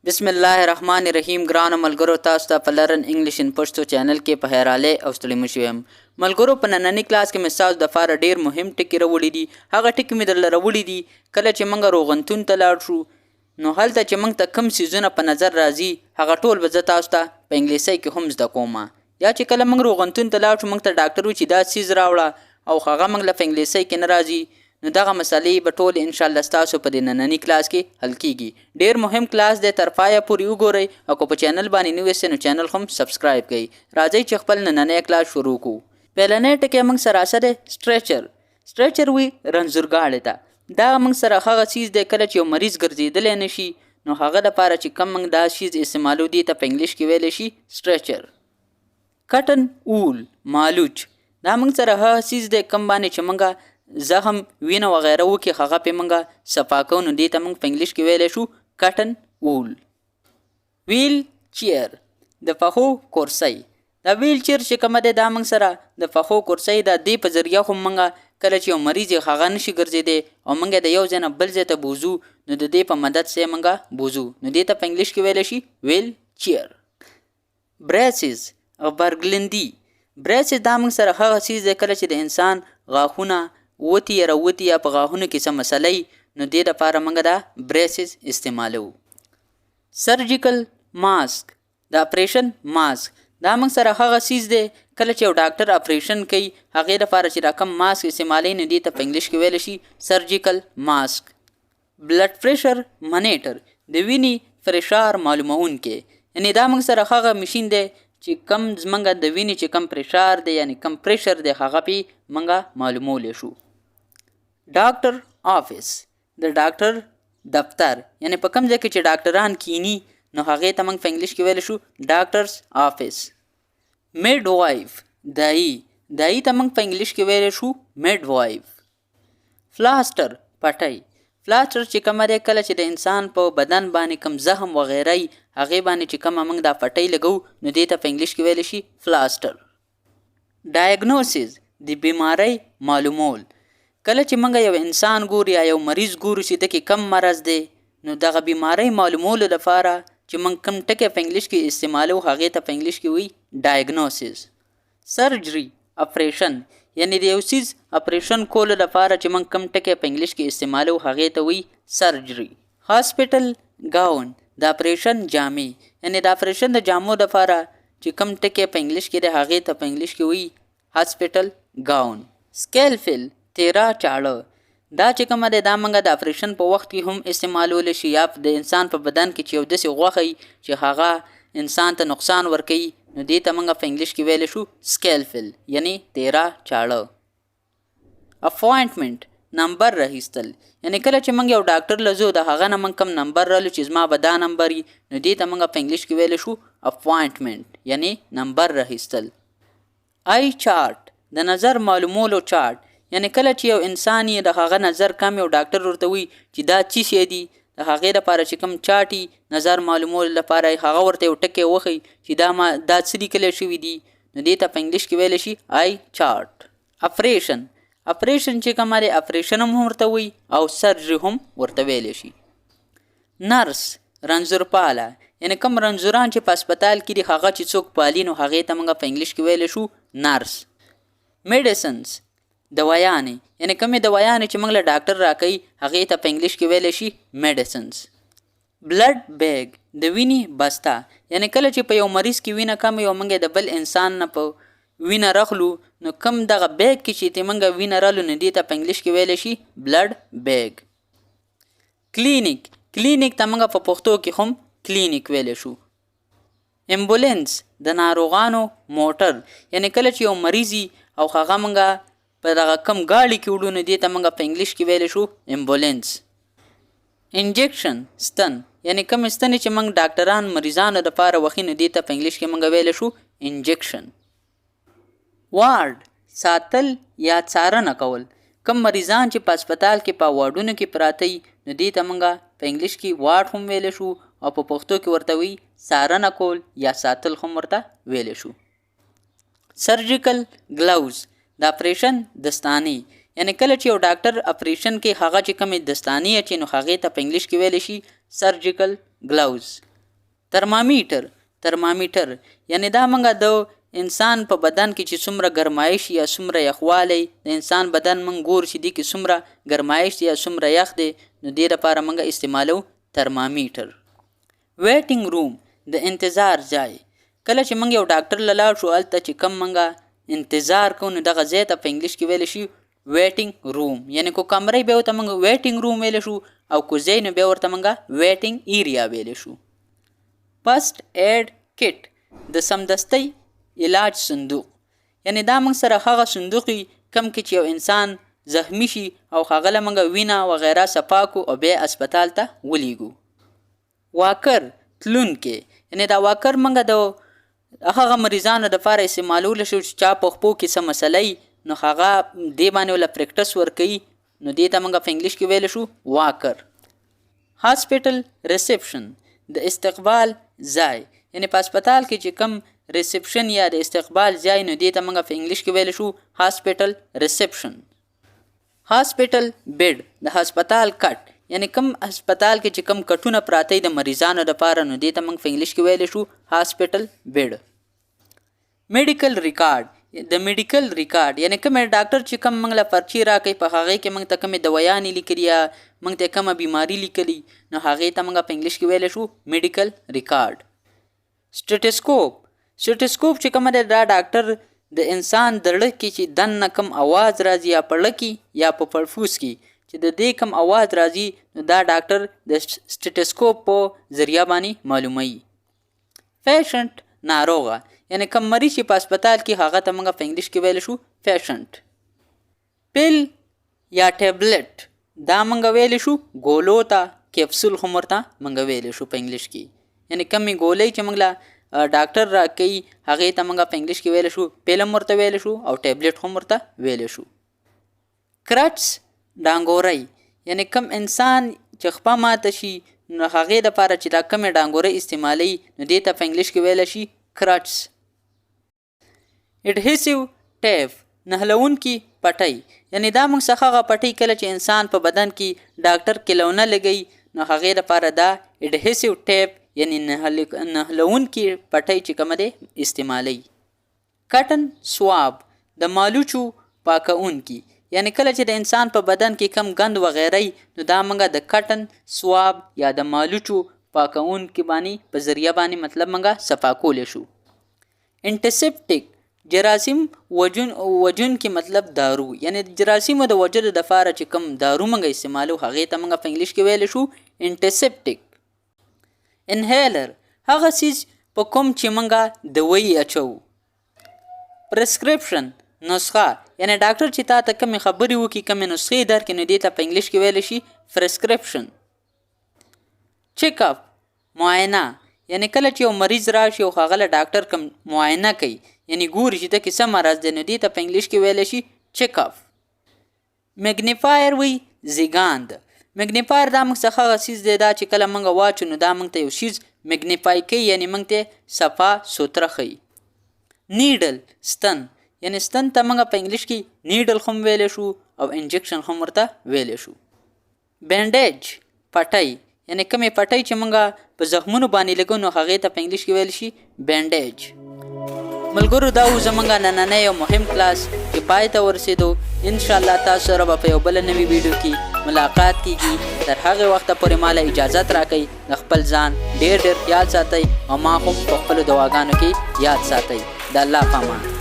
बिस्मिल्लाहिर्रहमानिर्रहीम ګرانو ملګرو تاسو ته په لرن انګلیش ان پښتو چینل کې په هراله او ستړي مشوم ملګرو په نننی کلاس کې مثال د فار ډیر مهم ټکی راوړي دي هغه ټکی مې درل راوړي دي کله چې موږ روغنتون ته لاړ شو نو هلته چې موږ ته کم سیزونه په نظر راځي هغه ټول به زه تاسو ته په انګلیسي کې هم زده کوم یا چې کله موږ روغنتون ته لاړ شو موږ ته ډاکټر و چې دا سیز راوړه او هغه موږ له انګلیسي کې نه راځي نو دغه مسلې به ټول ان شاء الله تاسو په دې نننی کلاس کې حل کیږي ډیر مهم کلاس دی تر پایه پورې وګورئ او په چینل باندې نو وسه نو چینل هم سبسکرایب کړئ راځئ چې خپل نننی کلاس شروع کوو پهلنی ټکی موږ سره سره سټریچر وی رنځورګاړی ته دا موږ سره هغه چیز دی کله چې یو مریض ګرځیدل نشي نو هغه لپاره چې کم موږ دا چیز استعمالو دي ته په انګلیش کې ویل شي سټریچر کټن اول مالوچ دا موږ سره هغه چیز دی کم باندې چې موږ زخم وینه وغیره وکي هغه په منګه صفا کو نو دې ته موږ په انګلیش کې ویل شو کټن وول ویل چیر د فخو کورسۍ دا ویل چیر چې کومه ده دا موږ سره د فخو کورسۍ د دې په ذریعہ هم منګه کله چې یو مریض هغه نشي ګرځیدي او منګه د یو ځنه بل ځای ته بوزو نو د دې په مدد سره منګه بوزو نو دې ته په انګلیش کې ویل شي ویل چیر براسز او برګلندی براسز دا موږ سره هغه چیز ده کله چې د انسان غاښونه وتی یا راوتی یا په غاښونو کې څه مسلې نو دې لپاره موږ دا بریسز استعمالو سرجیکل ماسک د اپریشن ماسک دا موږ سره هغه چیز دی کله چې یو ډاکټر اپریشن کوي هغې لپاره چې رقم ماسک استعمالوي نو دې ته په انګلیش کې ویل شي سرجیکل ماسک بلډ پریشر منیټر د وینې فشار معلومونکی یعنی دا موږ سره هغه ماشین دی چې کم زمونږ د وینې چې کم پریشر دی یعنی کم پریشر دی هغه پې موږ معلومولی شو ډاکټر آفیس د ډاکټر دفتر یعنی په کوم ځای کې چې ډاکټران کینی نو هغې ته موږ په انګلیش کې ویلی شو ډاکټرز آفیس میډ وایف دایي ته موږ په انګلیش کې ویلی شو میډ وایف فلاسټر پټۍ فلاسټر چې کومه دی کله چې د انسان په بدن باندې کم زخم وغیره یي هغې باندې چې کومه موږ دا پټۍ لګو نو دې ته په انګلیش کې ویلی شي فلاسټر ډایګنوسیس د بیمارۍ معلومول کله چې موږ یو انسان ګورو یا یو مریض ګورو چې دکې کم مرض دی نو دغه بیماری معلومولو لپاره چې موږ کم ټکی په انګلیش کې استعمالو هغې ته په انګلیش کې وایي ډایګنوسیس سرجري اپریشن یعنی د یو څیز اپریشن کولو لپاره چې موږ کم ټکی په انګلیش کې استعمالو هغې ته وایي سرجري هاسپټل گاون د اپریشن جامې یعنی د اپریشن د جامو لپاره چې کم ټکی په انګلیش کې دی هغې ته په انګلیش کې وایي هاسپټل گاون سکیلفل تیرا چاړه دا چې کومه ده دا موږ د اپریشن په وخت کې هم استعمالولی شي یا د انسان په بدن کې چې یو داسې غوښه چې هغه انسان ته نقصان ورکوي نو دې ته موږ په انګلیش کې ویلی شو سکیلفل یعنی تیرا چاړه اپوینټمنټ نمبر راهیستل یعنی کله چې موږ یو ډاکټر لزو د هغه نه موږ کم نمبر رالو چې زما به دا نمبر وي نو دې ته موږ په انګلیش کې ویلی شو اپوینټمنټ یعنی نمبر راهیستل آی چارټ د نظر معلومولو چارټ یعنی کله چې یو انسان یې د هغه نظر کم یو ډاکټر ورته وي چې دا څه شی دي د هغې لپاره چې کوم چاټي نظر معلومولو لپاره هغه ورته یو ټکی وښیي چې دا څه لیکلی شوي دي نو دې ته په انګلیش کې ویلی شي آی چارټ اپریشن چې کومه دی اپریشن هم ورته وایي او سرجري هم ورته ویلی شي نرس رنځورپاله یعنی کوم رنځوران چې په هسپتال کې دي هغه چې څوک پالي نو هغې ته موږ په انګلیش کې ویلی شو نرس میډیسنس دوایانې یعنی کومې دوایانې چې موږ له ډاکټر راکوي هغې ته په انګلیش کې ویلی شي میډیسنس بلډ بیګ د وینې بسته یعنی کله چې په یو مریض کې وینه کم یو موږ د بل انسان نه په وینه رخلو نو کم دغه بیګ کې چې ته موږ وینه رالو نو دې ته په انګلیش کې ویلی شي بلډ بیګ کلینیک ته موږ په پښتو کې هم کلینیک ویلی شو امبولینس د ناروغانو موټر یعنی کله چې یو مریضي او هغه موږ په دغه کم گاڑی کې وړو نو دې ته موږ په انګلیش کې ویلی شو امبولینس انجیکشن ستن یعنی کم ستنې چې موږ ډاکټران مریضانو لپاره وښي نو دې ته په انګلیش کې موږ ویلی شو انجیکشن وارډ ساتل یا څارنه کول کم مریضان چې په هسپتال کې په واډونو کې پراته وي نو دې ته موږ په انګلیش کې وارډ هم ویلی شو او په پښتو کې ورته وایي څارنه کول یا ساتل هم ورته ویلی شو سرجیکل ګلاوز د اپریشن دستانې یعنی کله چې یو ډاکټر اپریشن کې هغه چې کومې دستانې اچي نو هغې ته په انګلیش کې ویلی شي سرجیکل ګلاوز ترمامیټر یعنی دا موږ د انسان په بدن کې چې څومره ګرمایش یا څومره یخوالی د انسان بدن موږ ګورو چې دې کې څومره ګرمایش دی یا څومره یخ دی نو دې لپاره موږ استعمالو ترمامیټر. ویټینګ روم د انتظار ځای. کله چې موږ یو ډاکټر له لاړ شو هلته چې کوم موږ انتظار کوو نو دغه ځای ته په انګلیش کې ویلی شي ویټینګ روم. یعنی کو کمرې بیا ورته موږ ویټینګ روم ویلی شو او کو ځای نو بیا ورته موږ ویټینګ ایریا ویلی شو. فرسټ ایډ کټ د سمدستۍ علاج صندوق. یعنی دا موږ سره هغه صندوق وي کوم کې چې یو انسان زخمی شي او هغه له موږ وینه وغیره صفا کو او بیا اسپتال ته ولیږو. واکر تلونکی یعنی دا واکر موږ د هغه مریضانو دپاره استعمالولی شو چې چا په خپو کې څه مسله نو هغه دې باندې وله پریکټس ورکوي نو دې ته موږ په انګلیش کې ویلی شو واکر. هاسپیټل ریسپشن د استقبال ځای. یعنی په اسپتال کې چې کوم ریسپشن یا د استقبال ځای نو دې ته موږ په انګلیش کې ویلی شو هاسپیټل ریسپشن. هاسپیټل بیډ د هسپتال کټ. یعنی کوم هسپتال کې چې کوم کټونه پراته د مریضانو دپاره نو دې ته موږ په انګلیش کې ویلی شو هاسپیټل بیډ. میډیکل ریکارډ د میډیکل ریکارډ یعنی کوم ډاکټر چې کوم موږ له پرچی راکوي په هغې کې موږ ته کومې دوایانې لیکلي یا موږ ته کومه بیماري لیکلي نو هغې ته موږ په انګلیش کې ویلی شو میډیکل ریکارډ. سټیټسکوپ چې کومه دی دا ډاکټر د انسان د زړه کې چې دننه کوم اواز راځي یا په زړه کې یا په پړفوس کې چې د دې کوم اواز راځي نو دا ډاکټر د سټیټسکوپ په ذریعه باندې معلوموي. پیشنټ ناروغه یعنی کوم مریض چې په اسپتال کې هغه ته موږ په انګلیش کې ویلی شو پیشنټ. پیل یا ټیبلټ دا موږ ویلی شو ګولو ته کیپسول هم ورته موږ ویلی شو په انګلیش کې. یعنی کمې ګولۍ چې موږ له ډاکټر راکوي هغې ته موږ په انګلیش کې ویلی شو پیل هم ورته ویلی شو او ټیبلټ هم ورته ویلی شو. کرچ ډانګورۍ یعنی کم انسان چې خپه ماته شي نو هغې دپاره چې دا کمې ډانګورۍ استعمالوي نو دې ته په انګلیش کې ویلی شي کرچ. اډهیسیو ټیپ نهلونکي پټۍ یعنی دا موږ څخه هغه پټۍ کله چې انسان په بدن کې ډاکټر کلونه لګوي نو هغې دپاره دا اډهیسیو ټیپ یعنی نهلونکي پټۍ چې کومه دی استعمالوي. کټن سواب د مالوچو پاکونکي یعنی کله چې د انسان په بدن کې کم ګند وغیره نو دا موږ د کټن سواب یا د مالوچو پاکونکي باندې په ذریعه باندې مطلب موږ صفا کولی شو. انټیسپټیک جراثیم وجونکي مطلب دارو یعنی د جراثیمو د وجلو دپاره چې کوم دارو موږ استعمالو هغې ته موږ په انګلیش کې ویلی شو انټیسپټیک. انهیلر هغه څیز په کوم چې موږ دوی اچو. پرسکرپشن نسخه یعنی ډاکټر چې تا ته کومې خبرې وکړي کومې نسخې درکړي نو دې ته په انګلیش کې ویلی شي پرسکرپشن. چیک اپ معاینه یعنی کله چې یو مریض راشي او هغه له ډاکټر کوم معاینه کوي یعنی ګوري چې ده کې څه مرض دی نو دې ته په انګلیش کې ویلی شي چیک اپ. میګنیفایر وی زیږاند. میګنیفایر دا موږ څخه هغه څیز دی دا چې کله موږ واچو نو دا موږ ته یو شیز میګنیفای کوي یعنی موږ ته صفا سوتره ښیي. نیډل ستن یعنی ستن ته موږ په انګلیش کې نیډل هم ویلی شو او انجکشن هم ورته ویلی شو. بینډیج پټۍ یعنی کومې پټۍ چې موږ په زخمونو باندې لګو نو هغې ته په انګلیش کې ویلی شي بینډیج. ملګرو دا و زموږ نننی یو مهم کلاس چې پای ته ورسېدو. انشاءالله تاسو سره به په یو بله نوي ویډیو کې ملاقات کیږي. تر هغې وخته پورې ماله اجازت راکئ. د خپل ځان ډېر ډېر خیال ساتئ او ما هم په خپلو دعاګانو کې یاد ساتئ. د الله په امان.